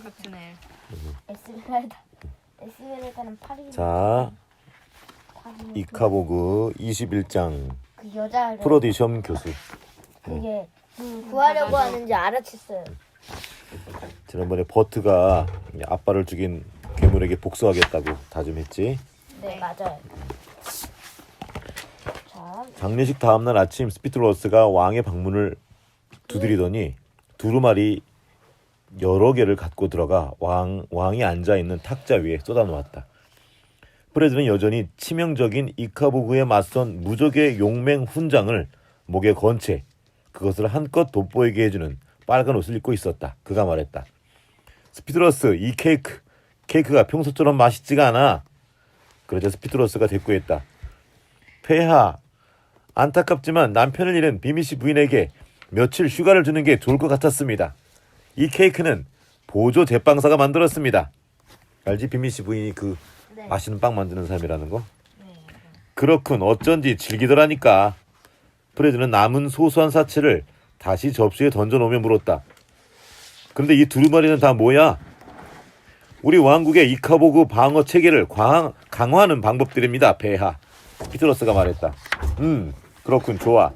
같은 애. 에스메랄다는 8이. 자, 이카보그 21장 그 여자를 프로디션 교수. 그게 구하려고 하는지 알아챘어요. 지난번에 버트가 아빠를 죽인 괴물에게 복수하겠다고 다짐했지. 네, 맞아요. 자, 장례식 다음날 아침 스피트로스가 왕의 방문을 두드리더니 두루마리 여러 개를 갖고 들어가 왕이 앉아있는 탁자 위에 쏟아놓았다. 프레드는 여전히 치명적인 이카보그에 맞선 무적의 용맹 훈장을 목에 건 채 그것을 한껏 돋보이게 해주는 빨간 옷을 입고 있었다. 그가 말했다. 스피드러스, 이 케이크가 평소처럼 맛있지가 않아. 그러자 스피드러스가 대꾸했다. 폐하, 안타깝지만 남편을 잃은 비미씨 부인에게 며칠 휴가를 주는 게 좋을 것 같았습니다. 이 케이크는 보조 제빵사가 만들었습니다. 알지? 비미씨 부인이 그 네. 맛있는 빵 만드는 사람이라는 거? 네. 그렇군. 어쩐지 즐기더라니까. 프레드는 남은 소소한 사체를 다시 접시에 던져놓으며 물었다. 그런데 이 두루마리는 다 뭐야? 우리 왕국의 이카보그 방어 체계를 강화하는 방법들입니다, 폐하. 피트러스가 말했다. 그렇군. 좋아.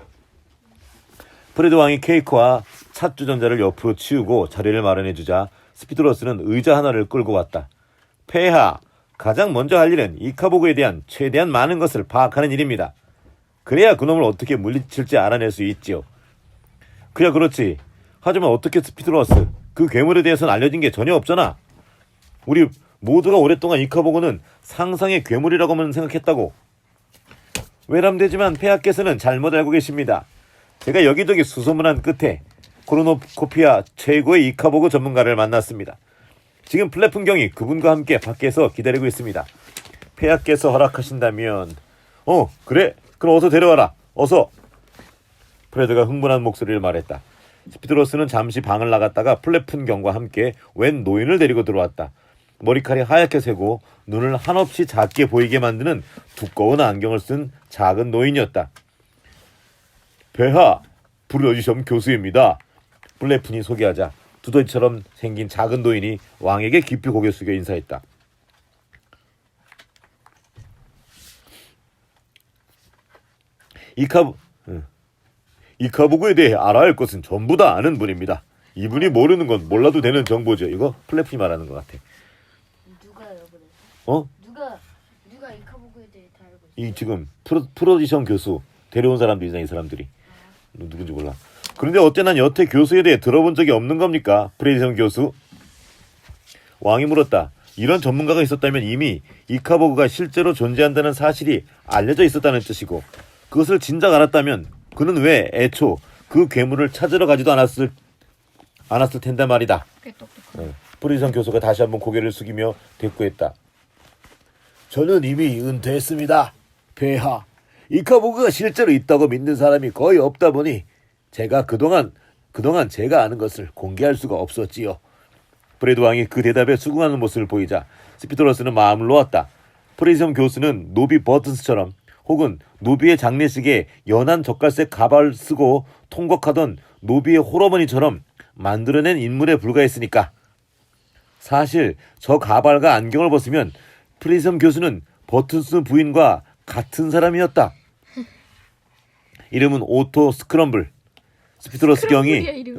프레드 왕이 케이크와 찻주전자를 옆으로 치우고 자리를 마련해주자 스피드러스는 의자 하나를 끌고 왔다. 폐하, 가장 먼저 할 일은 이카보그에 대한 최대한 많은 것을 파악하는 일입니다. 그래야 그놈을 어떻게 물리칠지 알아낼 수 있지요. 그야 그렇지. 하지만 어떻게 스피드러스, 그 괴물에 대해서는 알려진 게 전혀 없잖아. 우리 모두가 오랫동안 이카보그는 상상의 괴물이라고만 생각했다고. 외람되지만 폐하께서는 잘못 알고 계십니다. 제가 여기저기 수소문한 끝에 코르노코피아 최고의 이카보그 전문가를 만났습니다. 지금 플랫풍경이 그분과 함께 밖에서 기다리고 있습니다. 폐하께서 허락하신다면. 그래. 그럼 어서 데려와라. 어서. 프레드가 흥분한 목소리를 말했다. 스피드로스는 잠시 방을 나갔다가 플랫풍경과 함께 웬 노인을 데리고 들어왔다. 머리칼이 하얗게 새고 눈을 한없이 작게 보이게 만드는 두꺼운 안경을 쓴 작은 노인이었다. 폐하, 프로디션 교수입니다. 플래푼이 소개하자 두더지처럼 생긴 작은 노인이 왕에게 깊이 고개 숙여 인사했다. 이카보그에 대해 알아야 할 것은 전부 다 아는 분입니다. 이분이 모르는 건 몰라도 되는 정보죠. 이거 플래푼이 말하는 것 같아. 누가요, 그래서? 누가 이카보그에 대해 다 알고 있어요? 이 지금 프로디션 교수 데려온 사람도 있잖아. 이 사람들이 누군지 몰라. 그런데 어째난 여태 교수에 대해 들어본 적이 없는 겁니까? 프로디션 교수. 왕이 물었다. 이런 전문가가 있었다면 이미 이카보그가 실제로 존재한다는 사실이 알려져 있었다는 뜻이고, 그것을 진작 알았다면 그는 왜 애초 그 괴물을 찾으러 가지도 않았을 텐데 말이다. 꽤 똑똑하네. 프로디션 교수가 다시 한번 고개를 숙이며 대꾸했다. 저는 이미 은퇴했습니다. 폐하, 이카보그가 실제로 있다고 믿는 사람이 거의 없다 보니 제가 그동안 제가 아는 것을 공개할 수가 없었지요. 프레드 왕이 그 대답에 수긍하는 모습을 보이자 스피드러스는 마음을 놓았다. 프레디션 교수는 노비 버튼스처럼 혹은 노비의 장례식에 연한 젓갈색 가발을 쓰고 통곡하던 노비의 홀어머니처럼 만들어낸 인물에 불과했으니까. 사실 저 가발과 안경을 벗으면 프레디션 교수는 버튼스 부인과 같은 사람이었다. 이름은 오토 스크럼블. 스피드러스 경이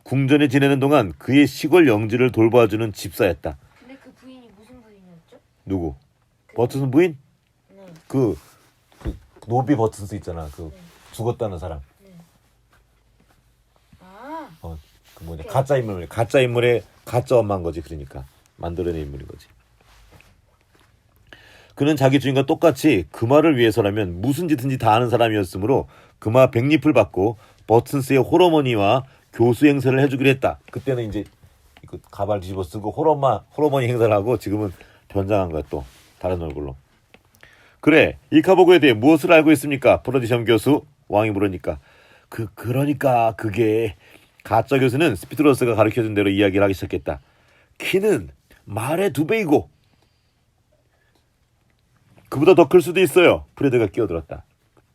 궁전에 지내는 동안 그의 시골 영지를 돌봐주는 집사였다. 근데 그 부인이 무슨 부인이었죠? 누구? 버튼스 부인? 네. 그 노비 버튼스 있잖아. 죽었다는 사람. 아, 그 뭐냐, 가짜 인물의 가짜 엄마인 거지. 그러니까 만들어낸 인물인 거지. 그는 자기 주인과 똑같이 금화를 위해서라면 무슨 짓든지 다 하는 사람이었으므로 금화 100립을 받고 버튼스의 홀어머니와 교수 행세를 해주기로 했다. 그때는 이제 그 가발 뒤집어 쓰고 홀어머니 행사를 하고, 지금은 변장한 거야. 또 다른 얼굴로. 그래, 이카보그에 대해 무엇을 알고 있습니까? 프로디션 교수. 왕이 물으니까 그러니까 그게. 가짜 교수는 스피드러스가 가르쳐준 대로 이야기를 하기 시작했다. 키는 말의 2배이고 그보다 더 클 수도 있어요. 프레드가 끼어들었다.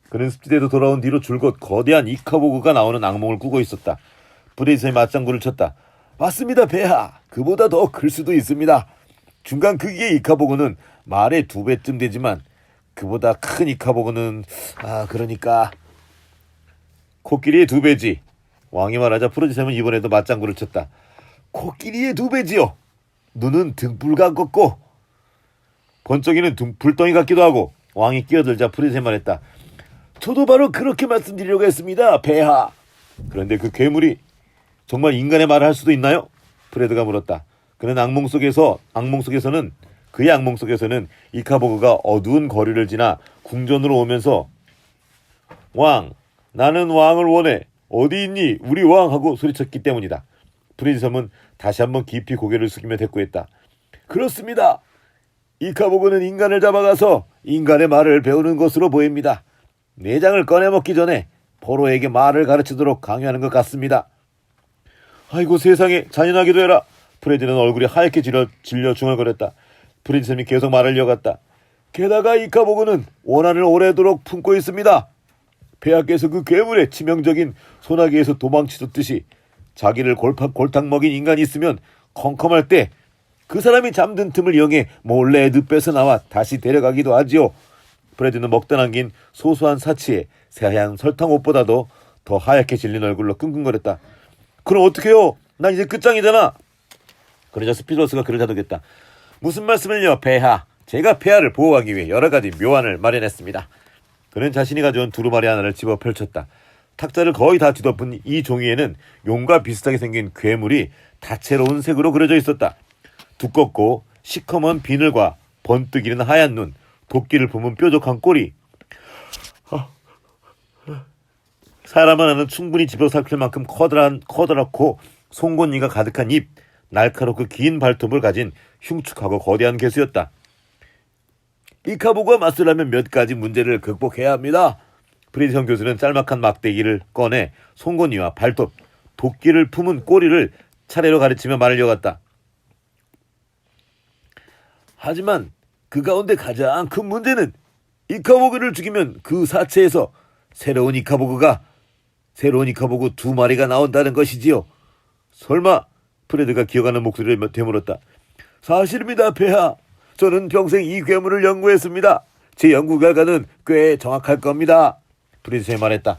그는 습지대로 돌아온 뒤로 줄곧 거대한 이카보그가 나오는 악몽을 꾸고 있었다. 브레이스의 맞장구를 쳤다. 맞습니다, 폐하. 그보다 더 클 수도 있습니다. 중간 크기의 이카보고는 말의 2배쯤 되지만 그보다 큰 이카보고는 그러니까 코끼리의 2배지. 왕이 말하자 프로지셈은 이번에도 맞장구를 쳤다. 코끼리의 2배지요. 눈은 등불 같고 번쩍이는 불덩이 같기도 하고. 왕이 끼어들자 프로지셈 말했다. 저도 바로 그렇게 말씀드리려고 했습니다, 폐하. 그런데 그 괴물이 정말 인간의 말을 할 수도 있나요? 프레드가 물었다. 그는 그의 악몽 속에서는 이카보그가 어두운 거리를 지나 궁전으로 오면서 왕, 나는 왕을 원해. 어디 있니? 우리 왕! 하고 소리쳤기 때문이다. 프리즈섬은 다시 한번 깊이 고개를 숙이며 대꾸했다. 그렇습니다. 이카보그는 인간을 잡아가서 인간의 말을 배우는 것으로 보입니다. 내장을 꺼내먹기 전에 포로에게 말을 가르치도록 강요하는 것 같습니다. 아이고 세상에, 잔인하기도 해라. 프레드는 얼굴이 하얗게 질려 중얼거렸다. 프리즈섬이 계속 말을 이어갔다. 게다가 이카보그는 원한을 오래도록 품고 있습니다. 폐하께서 그 괴물의 치명적인 소나기에서 도망치듯이 자기를 골탕 먹인 인간이 있으면 컴컴할 때 그 사람이 잠든 틈을 이용해 몰래 늪에서 나와 다시 데려가기도 하지요. 프레드는 먹다 남긴 소소한 사치에 새하얀 설탕옷보다도 더 하얗게 질린 얼굴로 끙끙거렸다. 그럼 어떡해요? 난 이제 끝장이잖아. 그러자 스피드러스가 그를 다독였다. 무슨 말씀을요, 폐하. 제가 폐하를 보호하기 위해 여러 가지 묘안을 마련했습니다. 그는 자신이 가져온 두루마리 하나를 집어 펼쳤다. 탁자를 거의 다 뒤덮은 이 종이에는 용과 비슷하게 생긴 괴물이 다채로운 색으로 그려져 있었다. 두껍고 시커먼 비늘과 번뜩이는 하얀 눈, 도끼를 품은 뾰족한 꼬리. 사람 하나는 충분히 집어삼킬 만큼 커다랗고 송곳니가 가득한 입, 날카롭고 긴 발톱을 가진 흉측하고 거대한 개수였다. 이카보그와 맞서려면 몇 가지 문제를 극복해야 합니다. 프리드성 교수는 짤막한 막대기를 꺼내 송곳니와 발톱, 도끼를 품은 꼬리를 차례로 가르치며 말을 이어갔다. 하지만 그 가운데 가장 큰 문제는 이카보그를 죽이면 그 사체에서 새로운 이카보그 2마리가 나온다는 것이지요. 설마? 프레드가 기어가는 목소리를 되물었다. 사실입니다, 폐하. 저는 평생 이 괴물을 연구했습니다. 제 연구 결과는 꽤 정확할 겁니다. 프레드가 말했다.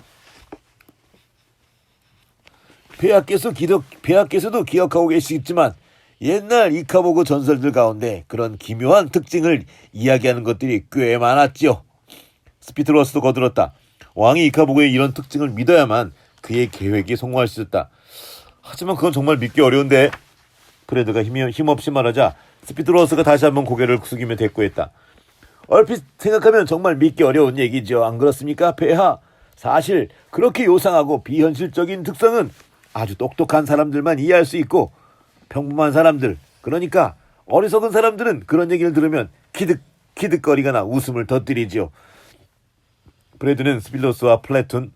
폐하께서도 기억하고 계시겠지만 옛날 이카보그 전설들 가운데 그런 기묘한 특징을 이야기하는 것들이 꽤 많았지요. 스피트러스도 거들었다. 왕이 이카보그의 이런 특징을 믿어야만 그의 계획이 성공할 수 있었다. 하지만 그건 정말 믿기 어려운데. 프레드가 힘없이 말하자 스피트러스가 다시 한번 고개를 숙이며 대꾸했다. 얼핏 생각하면 정말 믿기 어려운 얘기죠. 안 그렇습니까, 폐하? 사실 그렇게 요상하고 비현실적인 특성은 아주 똑똑한 사람들만 이해할 수 있고 평범한 사람들, 그러니까 어리석은 사람들은 그런 얘기를 들으면 키득거리거나 웃음을 터뜨리지요. 프레드는 스필러스와 플래푼,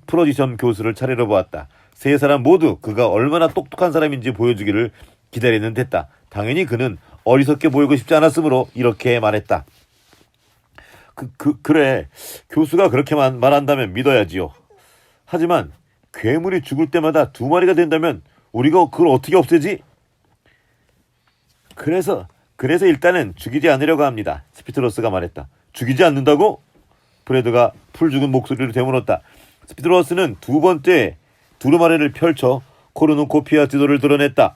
프로지션 교수를 차례로 보았다. 세 사람 모두 그가 얼마나 똑똑한 사람인지 보여주기를 기다리는 듯했다. 당연히 그는 어리석게 보이고 싶지 않았으므로 이렇게 말했다. 그래, 교수가 그렇게 말한다면 믿어야지요. 하지만 괴물이 죽을 때마다 2마리가 된다면 우리가 그걸 어떻게 없애지? 그래서 일단은 죽이지 않으려고 합니다. 스피트러스가 말했다. 죽이지 않는다고? 프레드가 풀죽은 목소리로 되물었다. 스피트러스는 2번째 두루마리를 펼쳐 코르누코피아 지도를 드러냈다.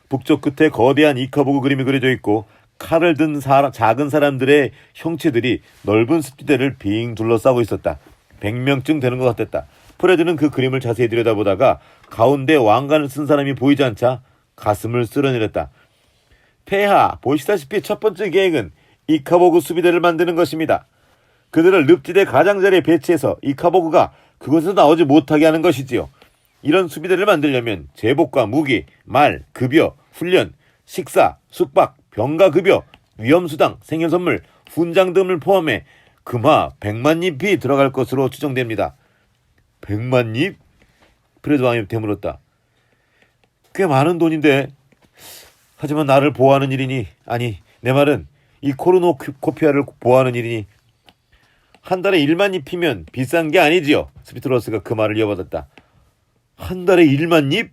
북쪽 끝에 거대한 이카보그 그림이 그려져 있고 칼을 든 작은 사람들의 형체들이 넓은 습지대를 빙 둘러싸고 있었다. 100명쯤 되는 것 같았다. 프레드는 그 그림을 자세히 들여다보다가 가운데 왕관을 쓴 사람이 보이지 않자 가슴을 쓸어내렸다. 폐하, 보시다시피 첫 번째 계획은 이카보그 수비대를 만드는 것입니다. 그들을 늪지대 가장자리에 배치해서 이카보그가 그곳에서 나오지 못하게 하는 것이지요. 이런 수비대를 만들려면 제복과 무기, 말, 급여, 훈련, 식사, 숙박, 병가급여, 위험수당, 생일선물, 훈장 등을 포함해 금화 100만 잎이 들어갈 것으로 추정됩니다. 100만 잎? 프레드 왕이 되물었다. 꽤 많은 돈인데. 하지만 나를 보호하는 일이니, 아니 내 말은 이 코르노코피아를 보호하는 일이니 한 달에 1만 잎이면 비싼 게 아니지요. 스피트러스가 그 말을 이어받았다. 한 달에 1만 잎?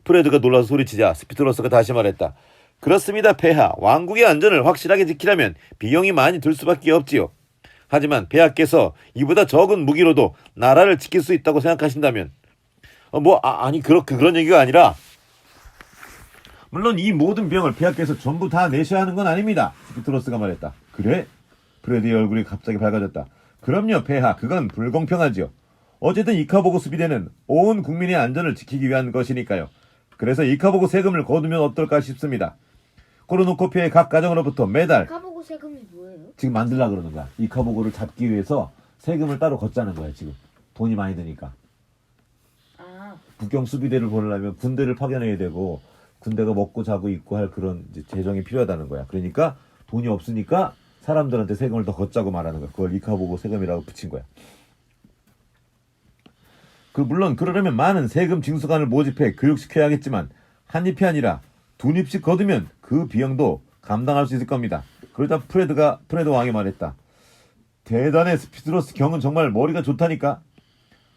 프레드가 놀라서 소리치자 스피트로스가 다시 말했다. 그렇습니다, 폐하. 왕국의 안전을 확실하게 지키려면 비용이 많이 들 수밖에 없지요. 하지만 폐하께서 이보다 적은 무기로도 나라를 지킬 수 있다고 생각하신다면 아니 그런 얘기가 아니라 물론 이 모든 비용을 폐하께서 전부 다 내셔야 하는 건 아닙니다. 스피트로스가 말했다. 그래? 프레드의 얼굴이 갑자기 밝아졌다. 그럼요, 폐하. 그건 불공평하지요. 어쨌든 이카보고 수비대는 온 국민의 안전을 지키기 위한 것이니까요. 그래서 이카보고 세금을 거두면 어떨까 싶습니다. 코르노코피아의 각 가정으로부터 매달 이카보고 세금이 뭐예요? 지금 만들려고 그러는 거야. 이카보고를 잡기 위해서 세금을 따로 걷자는 거야. 지금 돈이 많이 드니까. 아, 국경 수비대를 보려면 군대를 파견해야 되고 군대가 먹고 자고 있고 할 그런 이제 재정이 필요하다는 거야. 그러니까 돈이 없으니까 사람들한테 세금을 더 걷자고 말하는 거야. 그걸 이카보고 세금이라고 붙인 거야. 물론 그러려면 많은 세금 징수관을 모집해 교육시켜야겠지만 한 입이 아니라 두 입씩 거두면 그 비용도 감당할 수 있을 겁니다. 그러자 프레드 왕이 말했다. 대단해, 스피드로스 경은 정말 머리가 좋다니까.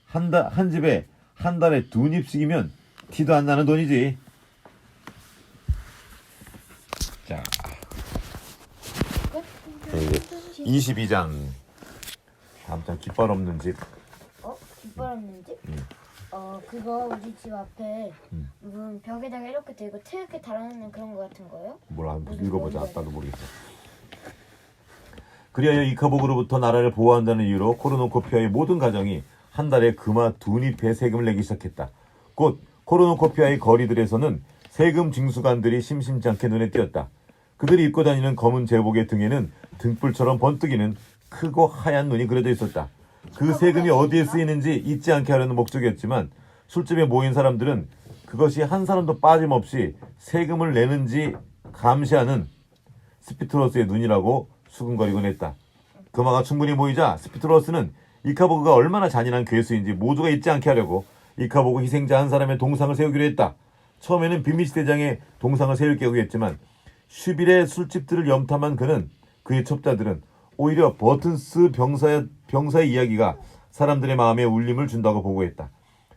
한 집에 한 달에 두 입씩이면 티도 안 나는 돈이지. 자, 이제 22장. 다음 장 깃발 없는 집. 깃발 없는 집? 그거 우리 집 앞에 무슨 벽에다가 이렇게 대고 태엽게 달아놓는 그런 거 같은 거예요? 몰라, 읽어보자. 아빠도 모르겠어. 그리하여 이카보그로부터 나라를 보호한다는 이유로 코르노코피아의 모든 가정이 한 달에 금화 두 잎의 세금을 내기 시작했다. 곧 코르노코피아의 거리들에서는 세금 징수관들이 심심치 않게 눈에 띄었다. 그들이 입고 다니는 검은 제복의 등에는 등불처럼 번뜩이는 크고 하얀 눈이 그려져 있었다. 그 세금이 어디에 쓰이는지 잊지 않게 하려는 목적이었지만 술집에 모인 사람들은 그것이 한 사람도 빠짐없이 세금을 내는지 감시하는 스피트로스의 눈이라고 수근거리곤 했다. 금화가 충분히 모이자 스피트로스는 이카보그가 얼마나 잔인한 괴수인지 모두가 잊지 않게 하려고 이카보그 희생자 한 사람의 동상을 세우기로 했다. 처음에는 비미시 대장의 동상을 세울 계획이었지만 슈빌의 술집들을 염탐한 그의 첩자들은 오히려 버튼스 병사의 이야기가 사람들의 마음에 울림을 준다고 보고했다.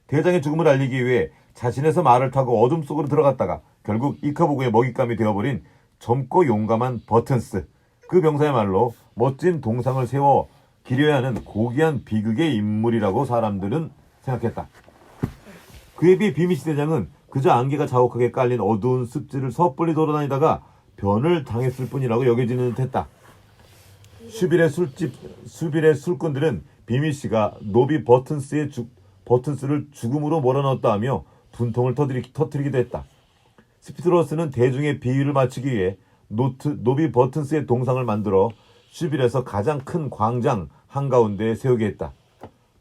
대장의 죽음을 알리기 위해 자신에서 말을 타고 어둠 속으로 들어갔다가 결국 이카보그의 먹잇감이 되어버린 젊고 용감한 버튼스, 그 병사야말로 멋진 동상을 세워 기려야 하는 고귀한 비극의 인물이라고 사람들은 생각했다. 그에 비해 비미시 대장은 그저 안개가 자욱하게 깔린 어두운 습지를 섣불리 돌아다니다가 변을 당했을 뿐이라고 여겨지는 듯했다. 슈빌의 술꾼들은 비미씨가 노비 버튼스를 죽음으로 몰아넣었다 하며 분통을 터뜨리기도 했다. 스피트로스는 대중의 비위를 맞추기 위해 노비 버튼스의 동상을 만들어 슈빌에서 가장 큰 광장 한가운데에 세우게 했다.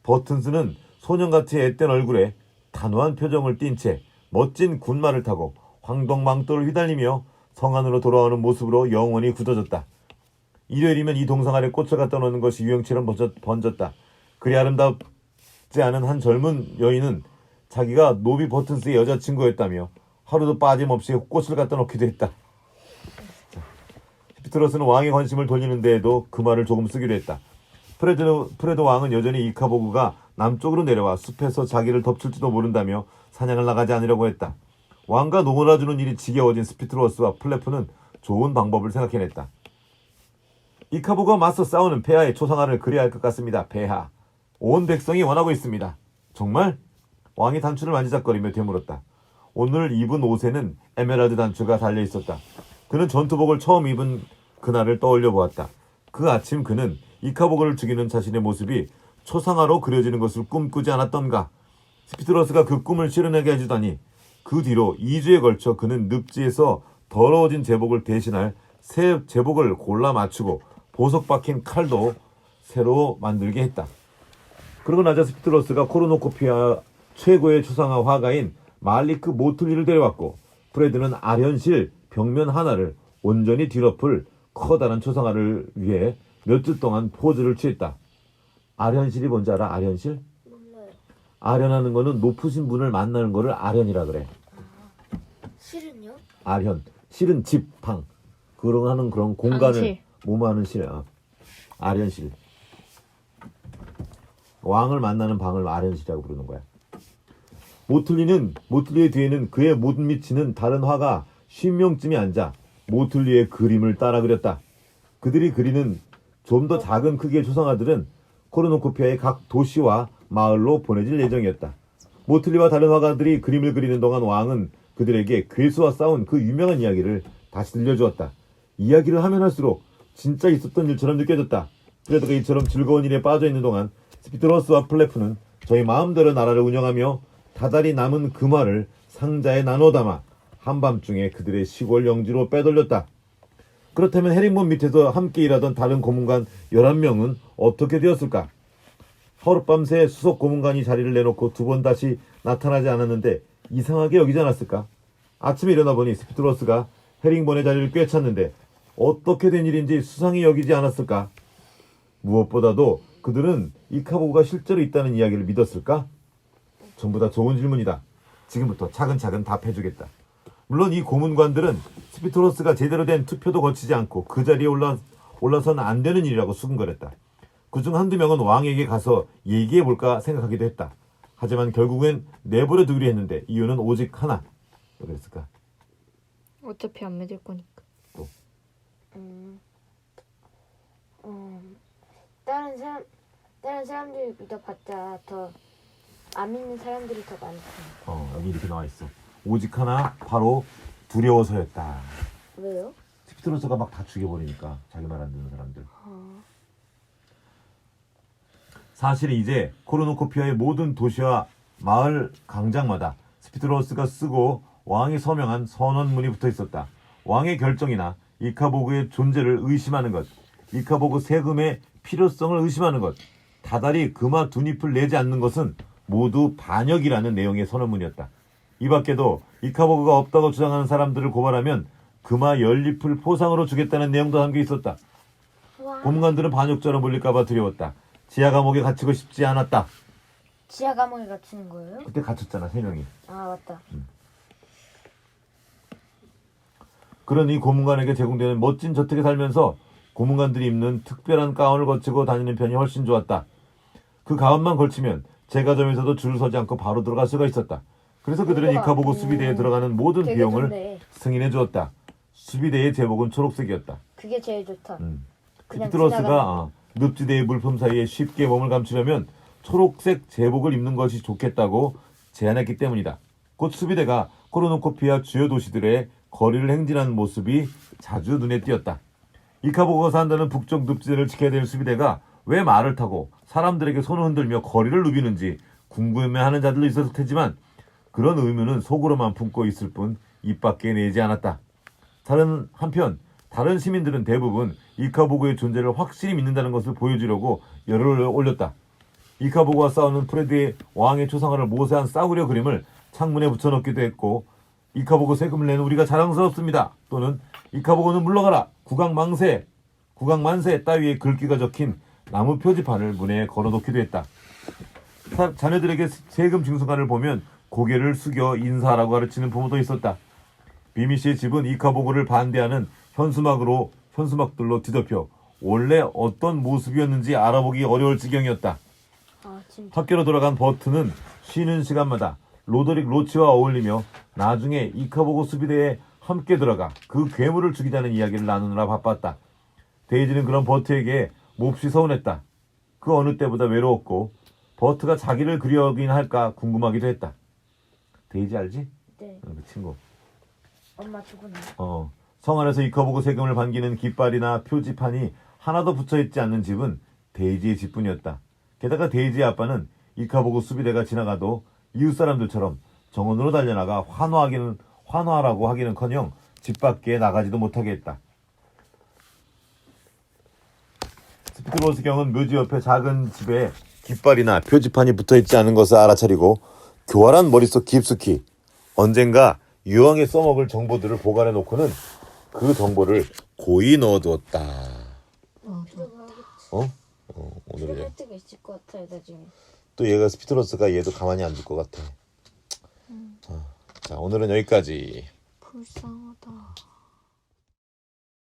버튼스는 소년같이 앳된 얼굴에 단호한 표정을 띈 채 멋진 군마를 타고 황동망토를 휘날리며 성 안으로 돌아오는 모습으로 영원히 굳어졌다. 일요일이면 이 동상 아래 꽃을 갖다 놓는 것이 유행처럼 번졌다. 그리 아름답지 않은 한 젊은 여인은 자기가 노비 버튼스의 여자친구였다며 하루도 빠짐없이 꽃을 갖다 놓기도 했다. 스피트로스는 왕의 관심을 돌리는 데에도 그 말을 조금 쓰기로 했다. 프레드 왕은 여전히 이카보그가 남쪽으로 내려와 숲에서 자기를 덮칠지도 모른다며 사냥을 나가지 않으려고 했다. 왕과 놀아주는 일이 지겨워진 스피트로스와 플레프는 좋은 방법을 생각해냈다. 이카보그와 맞서 싸우는 폐하의 초상화를 그려야 할 것 같습니다. 폐하, 온 백성이 원하고 있습니다. 정말? 왕이 단추를 만지작거리며 되물었다. 오늘 입은 옷에는 에메랄드 단추가 달려있었다. 그는 전투복을 처음 입은 그날을 떠올려 보았다. 그 아침 그는 이카보그를 죽이는 자신의 모습이 초상화로 그려지는 것을 꿈꾸지 않았던가. 스피트로스가 그 꿈을 실현하게 해주다니 그 뒤로 2주에 걸쳐 그는 늪지에서 더러워진 제복을 대신할 새 제복을 골라 맞추고 보석 박힌 칼도 새로 만들게 했다. 그러고 나자 스피트로스가 코르노코피아 최고의 초상화 화가인 말리크 모틀리를 데려왔고 프레드는 아련실 벽면 하나를 온전히 뒤덮을 커다란 초상화를 위해 몇 주 동안 포즈를 취했다. 아련실이 뭔지 알아? 아련실? 몰라요. 아련하는 거는 높으신 분을 만나는 거를 아련이라 그래. 실은요? 아련. 실은 집, 방. 그런 하는 그런 공간을 방실. 모모하는 실. 아련실. 왕을 만나는 방을 아련실이라고 부르는 거야. 모틀리의 뒤에는 그의 못 미치는 다른 화가 50명쯤이 앉아 모틀리의 그림을 따라 그렸다. 그들이 그리는 좀 더 작은 크기의 초상화들은 코르누코피아의 각 도시와 마을로 보내질 예정이었다. 모틀리와 다른 화가들이 그림을 그리는 동안 왕은 그들에게 괴수와 싸운 그 유명한 이야기를 다시 들려주었다. 이야기를 하면 할수록 진짜 있었던 일처럼 느껴졌다. 프레드가 이처럼 즐거운 일에 빠져있는 동안 스피드로스와 플레프는 저희 마음대로 나라를 운영하며 다달이 남은 금화를 상자에 나눠 담아 한밤중에 그들의 시골 영지로 빼돌렸다. 그렇다면 헤링본 밑에서 함께 일하던 다른 고문관 11명은 어떻게 되었을까? 하룻밤새 수석 고문관이 자리를 내놓고 두 번 다시 나타나지 않았는데 이상하게 여기지 않았을까? 아침에 일어나 보니 스피드로스가 헤링본의 자리를 꿰찼는데 어떻게 된 일인지 수상히 여기지 않았을까? 무엇보다도 그들은 이카보가 실제로 있다는 이야기를 믿었을까? 전부 다 좋은 질문이다. 지금부터 차근차근 답해주겠다. 물론 이 고문관들은 스피드로스가 제대로 된 투표도 거치지 않고 그 자리에 올라서는 안 되는 일이라고 수군거렸다. 그중 한두 명은 왕에게 가서 얘기해볼까 생각하기도 했다. 하지만 결국엔 내버려 두기로 했는데 이유는 오직 하나. 왜 그랬을까? 어차피 안 믿을 거니까. 또. 다른 사람들이 믿어봤자 더 안 믿는 사람들이 더 많다. 여기 이렇게 나와 있어. 오직 하나, 바로 두려워서였다. 왜요? 스피드로스가 막 다 죽여버리니까 자기 말 안 듣는 사람들. 사실 이제 코르누코피아의 모든 도시와 마을 강장마다 스피드로스가 쓰고 왕이 서명한 선언문이 붙어 있었다. 왕의 결정이나 이카보그의 존재를 의심하는 것, 이카보그 세금의 필요성을 의심하는 것, 다달이 금화 두 잎을 내지 않는 것은 모두 반역이라는 내용의 선언문이었다. 이 밖에도 이카보그가 없다고 주장하는 사람들을 고발하면 금화 10잎을 포상으로 주겠다는 내용도 담겨 있었다. 고문관들은 반역자로 몰릴까봐 두려웠다. 지하 감옥에 갇히고 싶지 않았다. 지하 감옥에 갇히는 거예요? 그때 갇혔잖아, 3명이. 아 맞다. 그러니 고문관에게 제공되는 멋진 저택에 살면서 고문관들이 입는 특별한 가운을 거치고 다니는 편이 훨씬 좋았다. 그 가운만 걸치면 제과점에서도 줄을 서지 않고 바로 들어갈 수가 있었다. 그래서 그들은 이카보고 수비대에 들어가는 모든 되게 비용을 좋네. 승인해 주었다. 수비대의 제복은 초록색이었다. 그게 제일 좋다. 그냥 스피드로스가 지나가는 늪지대의 물품 사이에 쉽게 몸을 감추려면 초록색 제복을 입는 것이 좋겠다고 제안했기 때문이다. 곧 수비대가 코르누코피아 주요 도시들의 거리를 행진하는 모습이 자주 눈에 띄었다. 이카보고가 산다는 북쪽 늪지대를 지켜야 될 수비대가 왜 말을 타고 사람들에게 손을 흔들며 거리를 누비는지 궁금해하는 자들도 있었을 테지만 그런 의문은 속으로만 품고 있을 뿐 입 밖에 내지 않았다. 한편 다른 시민들은 대부분 이카보고의 존재를 확실히 믿는다는 것을 보여주려고 열을 올렸다. 이카보고와 싸우는 프레드의 왕의 초상화를 모세한 싸구려 그림을 창문에 붙여놓기도 했고 이카보고 세금을 내는 우리가 자랑스럽습니다. 또는 이카보고는 물러가라. 국왕만세 따위의 글귀가 적힌 나무 표지판을 문에 걸어놓기도 했다. 자녀들에게 세금 징수관을 보면 고개를 숙여 인사하라고 가르치는 부모도 있었다. 비미 씨의 집은 이카보고를 반대하는 현수막들로 뒤덮여 원래 어떤 모습이었는지 알아보기 어려울 지경이었다. 진짜. 학교로 돌아간 버트는 쉬는 시간마다 로더릭 로치와 어울리며 나중에 이카보고 수비대에 함께 들어가 그 괴물을 죽이자는 이야기를 나누느라 바빴다. 데이지는 그런 버트에게 몹시 서운했다. 그 어느 때보다 외로웠고 버트가 자기를 그리워하긴 할까 궁금하기도 했다. 데이지 알지? 네. 그 친구. 엄마 죽었네. 성 안에서 이카보고 세금을 반기는 깃발이나 표지판이 하나도 붙여있지 않는 집은 데이지의 집뿐이었다. 게다가 데이지의 아빠는 이카보고 수비대가 지나가도 이웃 사람들처럼 정원으로 달려나가 환호하라고 하기는커녕 집 밖에 나가지도 못하게 했다. 스피드로스 경은 묘지 옆에 작은 집에 깃발이나 표지판이 붙어있지 않은 것을 알아차리고 교활한 머릿속 깊숙이 언젠가 유황에 써먹을 정보들을 보관해 놓고는 그 정보를 고이 넣어두었다. 오늘은 할 때가 있을 것 같아요 나중에. 또 얘가 스피드로스가 얘도 가만히 안 둘 것 같아. 자, 오늘은 여기까지. 불쌍하다.